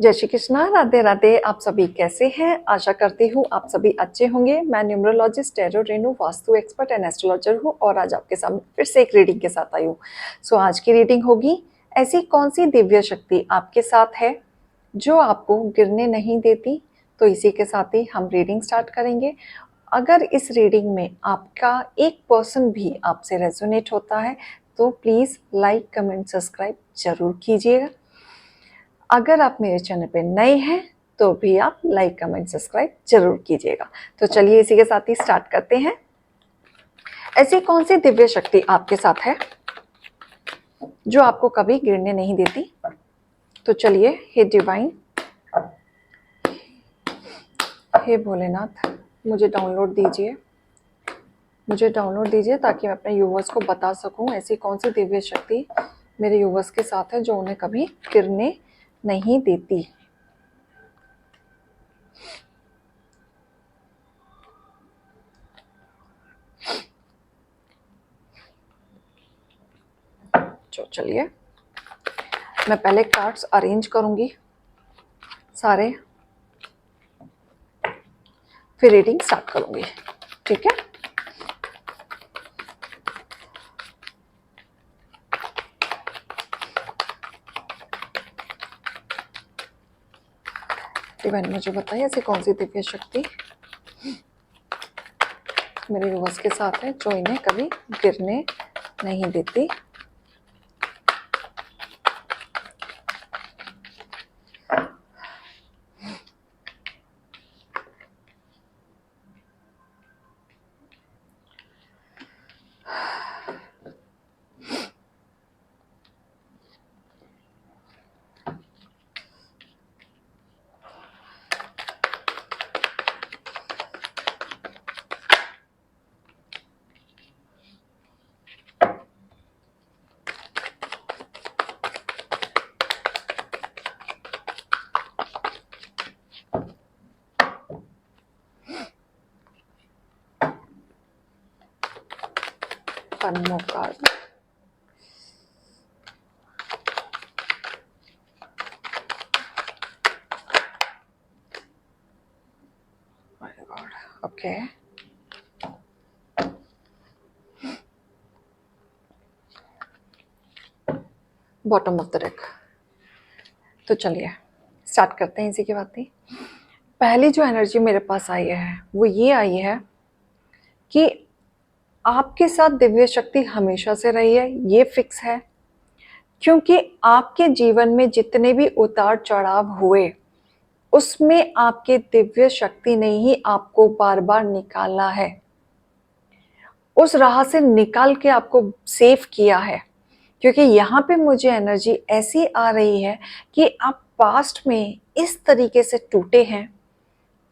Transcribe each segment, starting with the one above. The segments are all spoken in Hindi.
जय श्री कृष्णा, राधे राधे। आप सभी कैसे हैं? आशा करती हूँ आप सभी अच्छे होंगे। मैं numerologist, tarot, Renu, vastu expert and astrologer हूँ और आज आपके सामने फिर से एक रीडिंग के साथ आई हूँ। आज की रीडिंग होगी, ऐसी कौन सी दिव्य शक्ति आपके साथ है जो आपको गिरने नहीं देती। तो इसी के साथ ही हम रीडिंग स्टार्ट करेंगे। अगर इस रीडिंग में आपका 1% भी आपसे रेजोनेट होता है तो प्लीज़ लाइक, कमेंट, सब्सक्राइब जरूर कीजिएगा। अगर आप मेरे चैनल पे नए हैं तो भी आप लाइक, कमेंट, सब्सक्राइब जरूर कीजिएगा। तो चलिए इसी के साथ ही स्टार्ट करते हैं। ऐसी कौन सी दिव्य शक्ति आपके साथ है जो आपको कभी गिरने नहीं देती? तो चलिए, हे डिवाइन, हे भोलेनाथ, मुझे डाउनलोड दीजिए ताकि मैं अपने यूवर्स को बता सकूं ऐसी कौन सी दिव्य शक्ति मेरे यूवर्स के साथ है जो उन्हें कभी गिरने नहीं देती। तो चलिए, मैं पहले कार्ड्स अरेंज करूंगी सारे, फिर रीडिंग स्टार्ट करूंगी। ठीक है? डिवाइन मुझे बताइए ऐसी कौन सी दिव्य शक्ति मेरे व्यूअर्स के साथ है जो इन्हें कभी गिरने नहीं देती। One more card. My God. Okay, bottom of the deck. तो चलिए स्टार्ट करते हैं इसी की बात ही। पहली जो एनर्जी मेरे पास आई है वो ये आई है कि आपके साथ दिव्य शक्ति हमेशा से रही है, ये फिक्स है। क्योंकि आपके जीवन में जितने भी उतार चढ़ाव हुए उसमें आपके दिव्य शक्ति ने ही आपको बार बार निकाला है, उस राह से निकाल के आपको सेव किया है। क्योंकि यहाँ पे मुझे एनर्जी ऐसी आ रही है कि आप पास्ट में इस तरीके से टूटे हैं,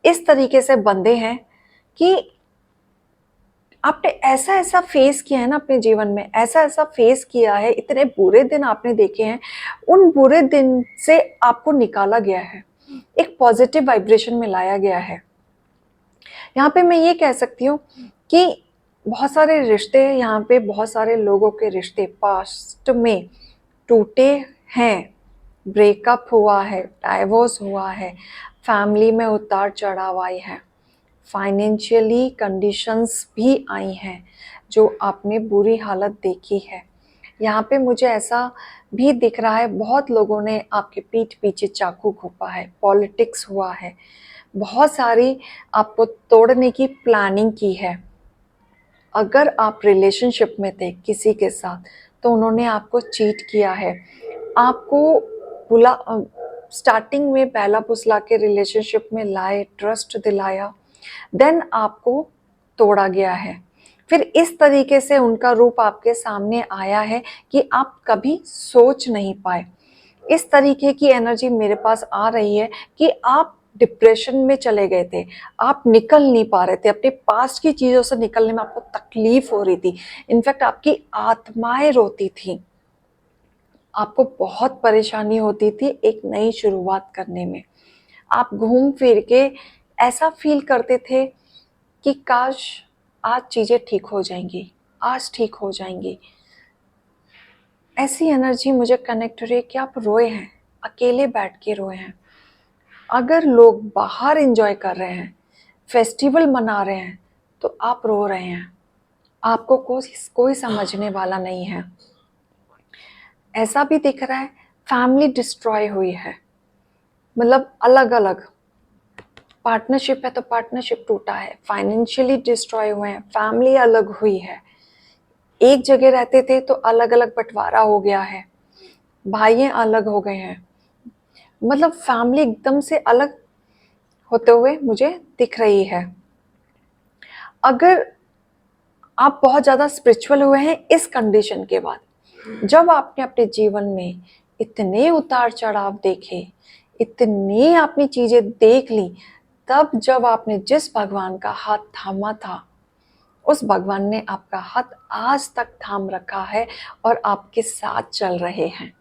इस तरीके से बंधे हैं कि आपने ऐसा ऐसा फेस किया है ना अपने जीवन में, ऐसा ऐसा फेस किया है, इतने बुरे दिन आपने देखे हैं। उन बुरे दिन से आपको निकाला गया है, एक पॉजिटिव वाइब्रेशन में लाया गया है। यहाँ पे मैं ये कह सकती हूँ कि बहुत सारे रिश्ते, यहाँ पे बहुत सारे लोगों के रिश्ते पास्ट में टूटे हैं, ब्रेकअप हुआ है, डाइवोर्स हुआ है, फैमिली में उतार चढ़ाव आई है, फाइनेंशियली कंडीशंस भी आई हैं जो आपने बुरी हालत देखी है। यहाँ पे मुझे ऐसा भी दिख रहा है बहुत लोगों ने आपके पीठ पीछे चाकू घोंपा है, पॉलिटिक्स हुआ है, बहुत सारी आपको तोड़ने की प्लानिंग की है। अगर आप रिलेशनशिप में थे किसी के साथ तो उन्होंने आपको चीट किया है, आपको बुला स्टार्टिंग में पहला फुसला के रिलेशनशिप में लाए, ट्रस्ट दिलाया, देन आपको तोड़ा गया है। फिर इस तरीके से उनका रूप आपके सामने आया है कि आप कभी सोच नहीं पाए। इस तरीके की एनर्जी मेरे पास आ रही है कि आप डिप्रेशन में चले गए थे, आप निकल नहीं पा रहे थे, अपने पास्ट की चीजों से निकलने में आपको तकलीफ हो रही थी, इनफैक्ट आपकी आत्माएं रोती थी, आपको बहुत परेशानी होती थी एक नई शुरुआत करने में। आप घूम फिर के ऐसा फील करते थे कि काश आज चीजें ठीक हो जाएंगी, आज ठीक हो जाएंगी। ऐसी एनर्जी मुझे कनेक्ट हो रही है कि आप रोए हैं, अकेले बैठ के रोए हैं, अगर लोग बाहर एंजॉय कर रहे हैं, फेस्टिवल मना रहे हैं, तो आप रो रहे हैं, आपको कोई समझने वाला नहीं है। ऐसा भी दिख रहा है फैमिली डिस्ट्रॉय हुई है, मतलब अलग अलग पार्टनरशिप है तो पार्टनरशिप टूटा है, फाइनेंशियली डिस्ट्रॉय हुए हैं, फैमिली अलग हुई है, एक जगह रहते थे तो अलग अलग बंटवारा हो गया है, भाइयाँ अलग हो गए हैं, मतलब फैमिली एकदम से अलग होते हुए मुझे दिख रही है। अगर आप बहुत ज़्यादा स्पिरिचुअल हुए हैं इस कंडीशन के बाद, जब आपने अपने जीवन में इतने उतार चढ़ाव देखे, इतनी आपने चीज़ें देख ली, तब जब आपने जिस भगवान का हाथ थामा था, उस भगवान ने आपका हाथ आज तक थाम रखा है और आपके साथ चल रहे हैं।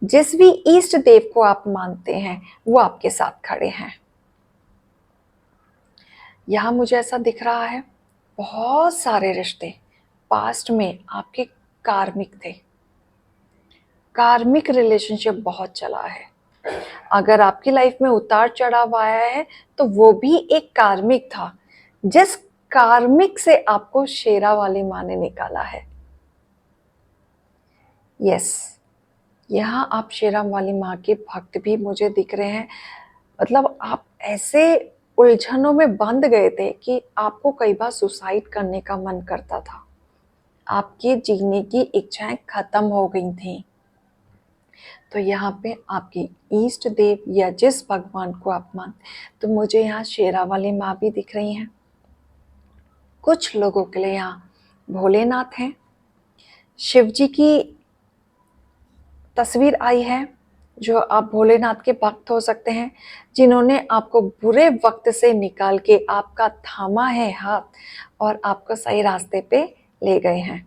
जिस भी ईष्ट देव को आप मानते हैं वो आपके साथ खड़े हैं। यहाँ मुझे ऐसा दिख रहा है बहुत सारे रिश्ते पास्ट में आपके कार्मिक थे, कार्मिक रिलेशनशिप बहुत चला है। अगर आपकी लाइफ में उतार चढ़ाव आया है तो वो भी एक कार्मिक था, जिस कार्मिक से आपको शेरा वाली माँ ने निकाला है। यस, यहाँ आप शेरा वाली माँ के भक्त भी मुझे दिख रहे हैं। मतलब आप ऐसे उलझनों में बंध गए थे कि आपको कई बार सुसाइड करने का मन करता था, आपके जीने की इच्छाएं खत्म हो गई थी। तो यहाँ पे आपकी ईष्ट देव या जिस भगवान को आप मानते, तो मुझे यहाँ शेरा वाली माँ भी दिख रही हैं। कुछ लोगों के लिए यहाँ भोलेनाथ हैं, शिव जी की तस्वीर आई है, जो आप भोलेनाथ के भक्त हो सकते हैं, जिन्होंने आपको बुरे वक्त से निकाल के आपका थामा है हाथ और आपको सही रास्ते पे ले गए हैं।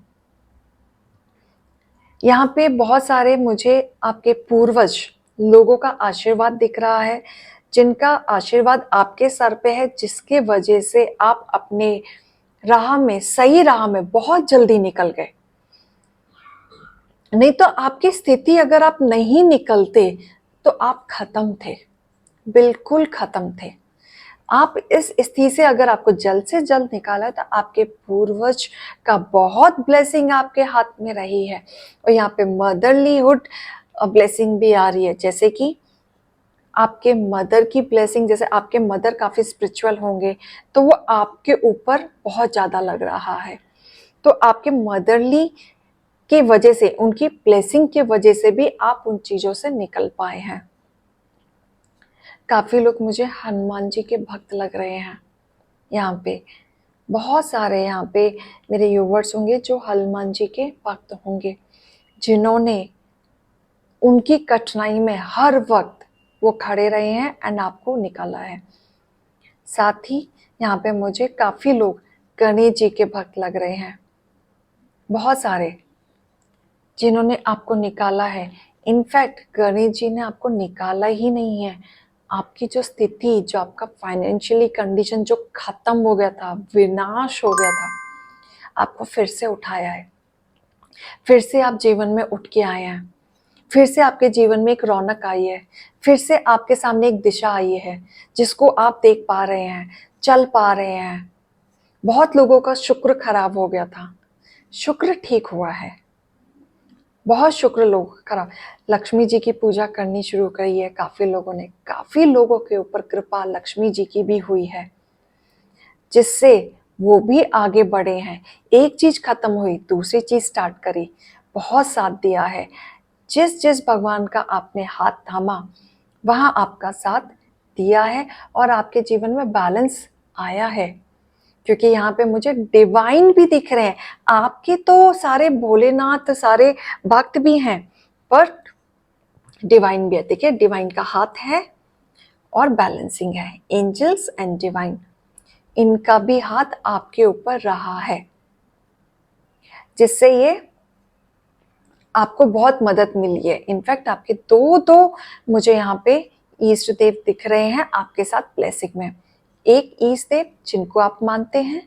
यहाँ पे बहुत सारे मुझे आपके पूर्वज लोगों का आशीर्वाद दिख रहा है, जिनका आशीर्वाद आपके सर पे है, जिसके वजह से आप अपने राह में, सही राह में बहुत जल्दी निकल गए। नहीं तो आपकी स्थिति अगर आप नहीं निकलते तो आप खत्म थे, बिल्कुल खत्म थे। आप इस स्थिति से अगर आपको जल्द से जल्द निकाला तो आपके पूर्वज का बहुत ब्लेसिंग आपके हाथ में रही है। और यहाँ पे मदरलीहुड ब्लेसिंग भी आ रही है, जैसे कि आपके मदर की ब्लेसिंग, जैसे आपके मदर काफ़ी स्पिरिचुअल होंगे तो वो आपके ऊपर बहुत ज़्यादा लग रहा है। तो आपके मदरली की वजह से, उनकी ब्लेसिंग की वजह से भी आप उन चीज़ों से निकल पाए हैं। काफ़ी लोग मुझे हनुमान जी के भक्त लग रहे हैं। यहाँ पे बहुत सारे यहाँ पे मेरे व्यूवर्स होंगे जो हनुमान जी के भक्त होंगे, जिन्होंने उनकी कठिनाई में हर वक्त वो खड़े रहे हैं एंड आपको निकाला है। साथ ही यहाँ पे मुझे काफ़ी लोग गणेश जी के भक्त लग रहे हैं, बहुत सारे, जिन्होंने आपको निकाला है। इनफैक्ट गणेश जी ने आपको निकाला ही नहीं है, आपकी जो स्थिति, जो आपका फाइनेंशियली कंडीशन जो खत्म हो गया था, विनाश हो गया था, आपको फिर से उठाया है, फिर से आप जीवन में उठ के आए हैं, फिर से आपके जीवन में एक रौनक आई है, फिर से आपके सामने एक दिशा आई है जिसको आप देख पा रहे हैं, चल पा रहे हैं। बहुत लोगों का शुक्र खराब हो गया था, शुक्र ठीक हुआ है। बहुत शुक्र लोग खराब, लक्ष्मी जी की पूजा करनी शुरू करी है काफ़ी लोगों ने, काफ़ी लोगों के ऊपर कृपा लक्ष्मी जी की भी हुई है, जिससे वो भी आगे बढ़े हैं। एक चीज़ खत्म हुई, दूसरी चीज़ स्टार्ट करी, बहुत साथ दिया है। जिस जिस भगवान का आपने हाथ थामा, वहाँ आपका साथ दिया है और आपके जीवन में बैलेंस आया है। क्योंकि यहाँ पे मुझे डिवाइन भी दिख रहे हैं। आपके तो सारे भोलेनाथ, सारे भक्त भी हैं, पर डिवाइन भी है। देखिए, डिवाइन का हाथ है और बैलेंसिंग है, एंजल्स एंड डिवाइन, इनका भी हाथ आपके ऊपर रहा है, जिससे ये आपको बहुत मदद मिली है। इनफैक्ट आपके दो दो मुझे यहाँ पे ईष्ट देव दिख रहे हैं आपके साथ ब्लेसिंग में, एक ईष्ट देव जिनको आप मानते हैं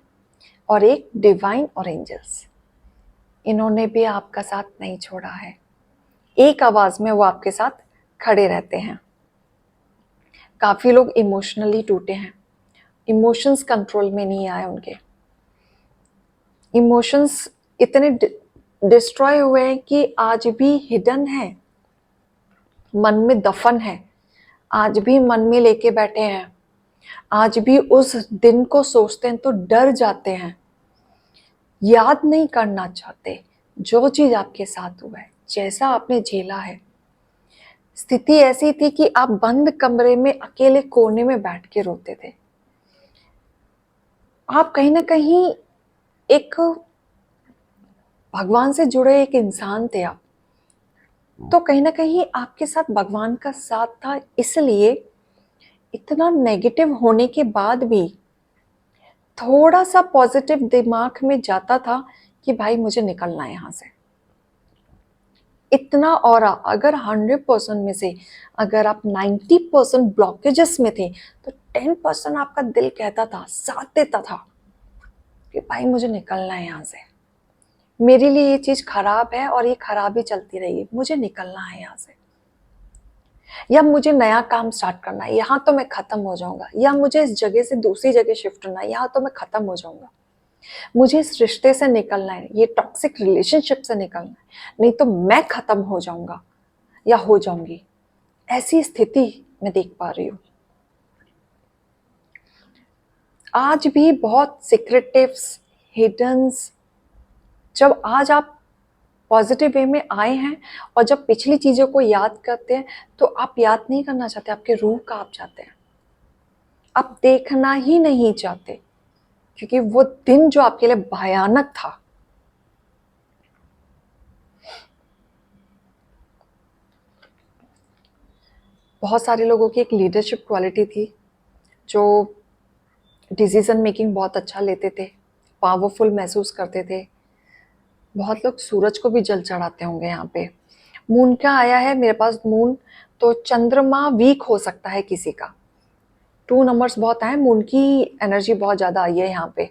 और एक डिवाइन और एंजल्स, इन्होंने भी आपका साथ नहीं छोड़ा है। एक आवाज में वो आपके साथ खड़े रहते हैं। काफ़ी लोग इमोशनली टूटे हैं, इमोशंस कंट्रोल में नहीं आए उनके, इमोशंस इतने डिस्ट्रॉय हुए हैं कि आज भी हिडन है, मन में दफन है, आज भी मन में लेके बैठे हैं, आज भी उस दिन को सोचते हैं तो डर जाते हैं, याद नहीं करना चाहते जो चीज आपके साथ हुआ है, जैसा आपने झेला है। स्थिति ऐसी थी कि आप बंद कमरे में अकेले कोने में बैठ के रोते थे। आप कहीं ना कहीं एक भगवान से जुड़े एक इंसान थे आप, तो कहीं ना कहीं आपके साथ भगवान का साथ था, इसलिए इतना नेगेटिव होने के बाद भी थोड़ा सा पॉजिटिव दिमाग में जाता था कि भाई मुझे निकलना है यहाँ से। इतना और अगर 100% में से अगर आप 90% ब्लॉकेजेस में थे तो 10% आपका दिल कहता था, साथ देता था कि भाई मुझे निकलना है यहाँ से, मेरे लिए ये चीज खराब है और ये खराब ही चलती रही, मुझे निकलना है यहाँ से, या मुझे नया काम स्टार्ट करना है, यहाँ तो मैं खत्म हो जाऊंगा, या मुझे इस जगह से दूसरी जगह शिफ्ट होना है, यहाँ तो मैं खत्म हो जाऊंगा, मुझे इस रिश्ते से निकलना है, ये टॉक्सिक रिलेशनशिप से निकलना है, नहीं तो मैं खत्म हो जाऊंगा या हो जाऊंगी। ऐसी स्थिति मैं देख पा रही हूँ। आज भी बहुत सीक्रेटिव्स, हिडन्स, जब आज आप पॉजिटिव वे में आए हैं और जब पिछली चीज़ों को याद करते हैं तो आप याद नहीं करना चाहते, आपके रूह का आप चाहते हैं, आप देखना ही नहीं चाहते, क्योंकि वो दिन जो आपके लिए भयानक था। बहुत सारे लोगों की एक लीडरशिप क्वालिटी थी, जो डिसीजन मेकिंग बहुत अच्छा लेते थे, पावरफुल महसूस करते थे। बहुत लोग सूरज को भी जल चढ़ाते होंगे। यहाँ पे मून क्या आया है मेरे पास, मून तो चंद्रमा वीक हो सकता है किसी का, 2 नंबर्स बहुत आए, मून की एनर्जी बहुत ज़्यादा आई है यहाँ पे,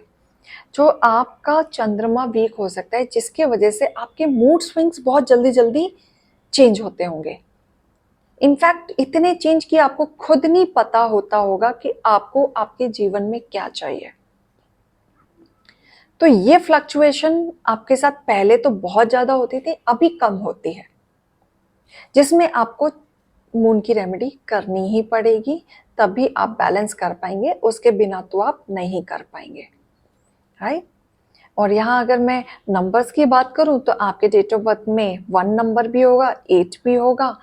जो आपका चंद्रमा वीक हो सकता है, जिसके वजह से आपके मूड स्विंग्स बहुत जल्दी जल्दी चेंज होते होंगे। इनफैक्ट इतने चेंज कि आपको खुद नहीं पता होता होगा कि आपको आपके जीवन में क्या चाहिए। तो ये फ्लक्चुएशन आपके साथ पहले तो बहुत ज़्यादा होती थी, अभी कम होती है, जिसमें आपको मून की रेमेडी करनी ही पड़ेगी, तभी आप बैलेंस कर पाएंगे, उसके बिना तो आप नहीं कर पाएंगे, राइट। और यहाँ अगर मैं नंबर्स की बात करूँ तो आपके डेट ऑफ बर्थ में 1 नंबर भी होगा, 8 भी होगा,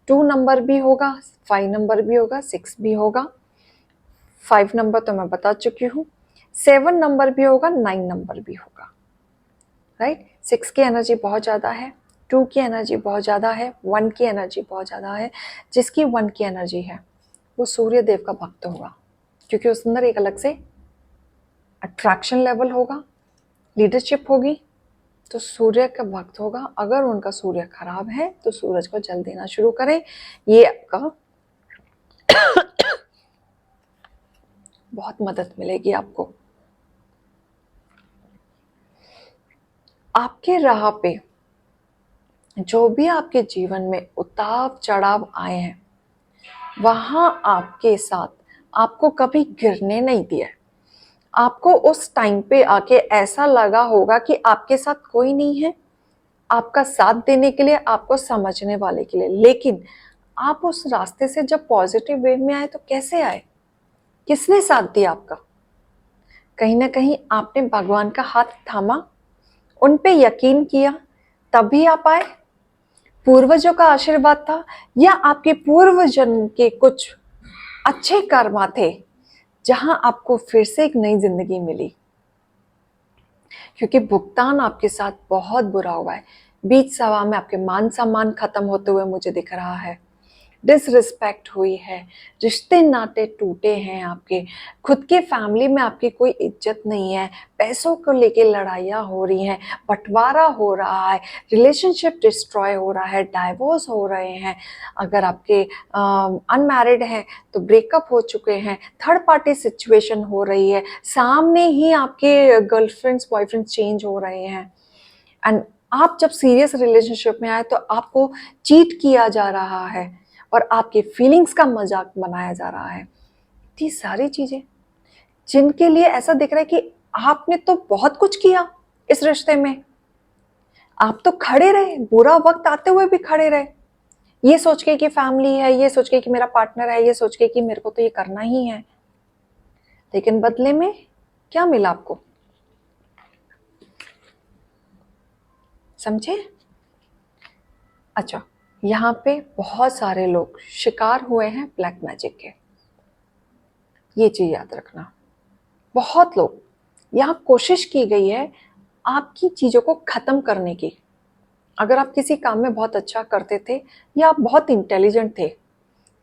2 नंबर भी होगा, 5 नंबर भी होगा, 6 भी होगा, 5 नंबर तो मैं बता चुकी हूँ, 7 नंबर भी होगा, 9 नंबर भी होगा, राइट। 6 की एनर्जी बहुत ज़्यादा है, 2 की एनर्जी बहुत ज़्यादा है, 1 की एनर्जी बहुत ज़्यादा है। जिसकी 1 की एनर्जी है वो सूर्य देव का भक्त होगा, क्योंकि उस अंदर एक अलग से अट्रैक्शन लेवल होगा, लीडरशिप होगी, तो सूर्य का भक्त होगा। अगर उनका सूर्य खराब है तो सूरज को जल देना शुरू करें, ये आपका बहुत मदद मिलेगी आपको। आपके राह पे जो भी आपके जीवन में उतार चढ़ाव आए हैं, वहां आपके साथ आपको कभी गिरने नहीं दिया। आपको उस टाइम पे आके ऐसा लगा होगा कि आपके साथ कोई नहीं है आपका साथ देने के लिए, आपको समझने वाले के लिए, लेकिन आप उस रास्ते से जब पॉजिटिव वे में आए तो कैसे आए, किसने साथ दिया आपका? कहीं ना कहीं आपने भगवान का हाथ थामा, उन पे यकीन किया, तभी आप आए। पूर्वजों का आशीर्वाद था, या आपके पूर्व जन्म के कुछ अच्छे कर्मा थे जहां आपको फिर से एक नई जिंदगी मिली? क्योंकि भुगतान आपके साथ बहुत बुरा हुआ है। बीच सभा में आपके मान सम्मान खत्म होते हुए मुझे दिख रहा है, डिसरिस्पेक्ट हुई है, रिश्ते नाते टूटे हैं आपके, खुद के फैमिली में आपकी कोई इज्जत नहीं है, पैसों को लेके लड़ाइयाँ हो रही हैं, बंटवारा हो रहा है, रिलेशनशिप डिस्ट्रॉय हो रहा है, डाइवोर्स हो रहे हैं, अगर आपके अनमैरिड हैं तो ब्रेकअप हो चुके हैं, थर्ड पार्टी सिचुएशन हो रही है, सामने ही आपके गर्लफ्रेंड्स बॉयफ्रेंड्स चेंज हो रहे हैं, एंड आप जब सीरियस रिलेशनशिप में आए तो आपको चीट किया जा रहा है, और आपकी फीलिंग्स का मजाक बनाया जा रहा है। इतनी सारी चीजें जिनके लिए ऐसा दिख रहा है कि आपने तो बहुत कुछ किया इस रिश्ते में, आप तो खड़े रहे, बुरा वक्त आते हुए भी खड़े रहे, ये सोच के कि फैमिली है, ये सोच के कि मेरा पार्टनर है, ये सोच के कि मेरे को तो ये करना ही है। लेकिन बदले में क्या मिला आपको? समझे? अच्छा, यहाँ पे बहुत सारे लोग शिकार हुए हैं ब्लैक मैजिक के, ये चीज याद रखना। बहुत लोग, यहाँ कोशिश की गई है आपकी चीजों को खत्म करने की। अगर आप किसी काम में बहुत अच्छा करते थे या आप बहुत इंटेलिजेंट थे,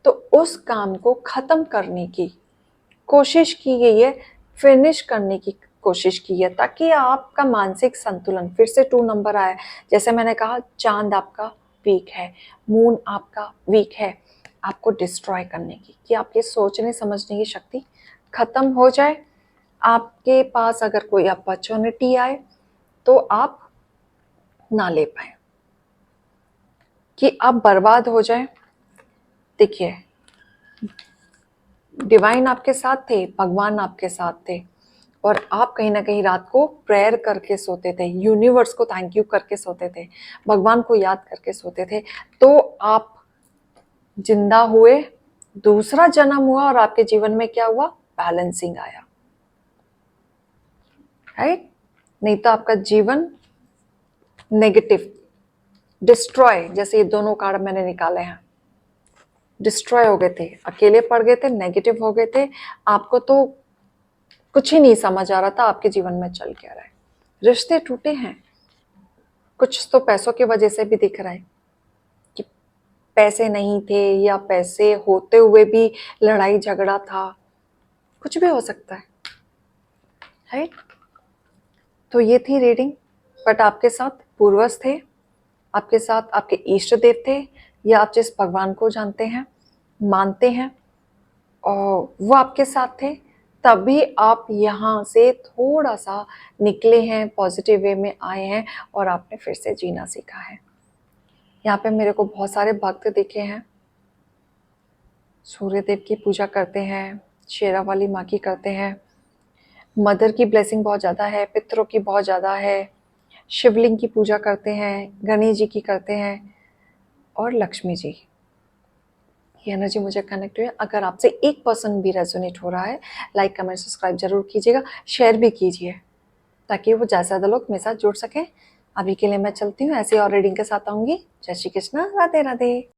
तो उस काम को खत्म करने की कोशिश की गई है, फिनिश करने की कोशिश की है, ताकि आपका मानसिक संतुलन फिर से 2 नंबर आए। जैसे मैंने कहा, चांद आपका वीक है, मून आपका वीक है, आपको डिस्ट्रॉय करने की, कि आपके सोचने समझने की शक्ति खत्म हो जाए। आपके पास अगर कोई अपॉर्चुनिटी आए तो आप ना ले पाए, कि आप बर्बाद हो जाए। देखिए, डिवाइन आपके साथ थे, भगवान आपके साथ थे, और आप कहीं ना कहीं रात को प्रेयर करके सोते थे, यूनिवर्स को थैंक यू करके सोते थे, भगवान को याद करके सोते थे, तो आप जिंदा हुए, दूसरा जन्म हुआ, और आपके जीवन में क्या हुआ? बैलेंसिंग आया, राइट? नहीं तो आपका जीवन नेगेटिव, डिस्ट्रॉय, जैसे ये दोनों कार्ड मैंने निकाले हैं, डिस्ट्रॉय हो गए थे, अकेले पड़ गए थे, नेगेटिव हो गए थे, आपको तो कुछ ही नहीं समझ आ रहा था आपके जीवन में चल क्या रहा है। रिश्ते टूटे हैं, कुछ तो पैसों की वजह से भी दिख रहा है कि पैसे नहीं थे, या पैसे होते हुए भी लड़ाई झगड़ा था, कुछ भी हो सकता है, राइट? तो ये थी रीडिंग। बट आपके साथ पूर्वज थे, आपके साथ आपके इष्ट देव थे, या आप जिस भगवान को जानते हैं, मानते हैं, और वो आपके साथ थे, तभी आप यहाँ से थोड़ा सा निकले हैं, पॉजिटिव वे में आए हैं, और आपने फिर से जीना सीखा है। यहाँ पे मेरे को बहुत सारे भक्त दिखे हैं, सूर्य देव की पूजा करते हैं, शेरा वाली माँ की करते हैं, मदर की ब्लेसिंग बहुत ज़्यादा है, पितरों की बहुत ज़्यादा है, शिवलिंग की पूजा करते हैं, गणेश जी की करते हैं, और लक्ष्मी जी। ये एनर्जी मुझे कनेक्ट हुई है। अगर आपसे 1% भी रेजोनेट हो रहा है, लाइक कमेंट सब्सक्राइब जरूर कीजिएगा, शेयर भी कीजिए, ताकि वो ज़्यादा से ज़्यादा लोग मेरे साथ जुड़ सकें। अभी के लिए मैं चलती हूँ, ऐसे और रीडिंग के साथ आऊँगी। जय श्री कृष्णा, राधे राधे।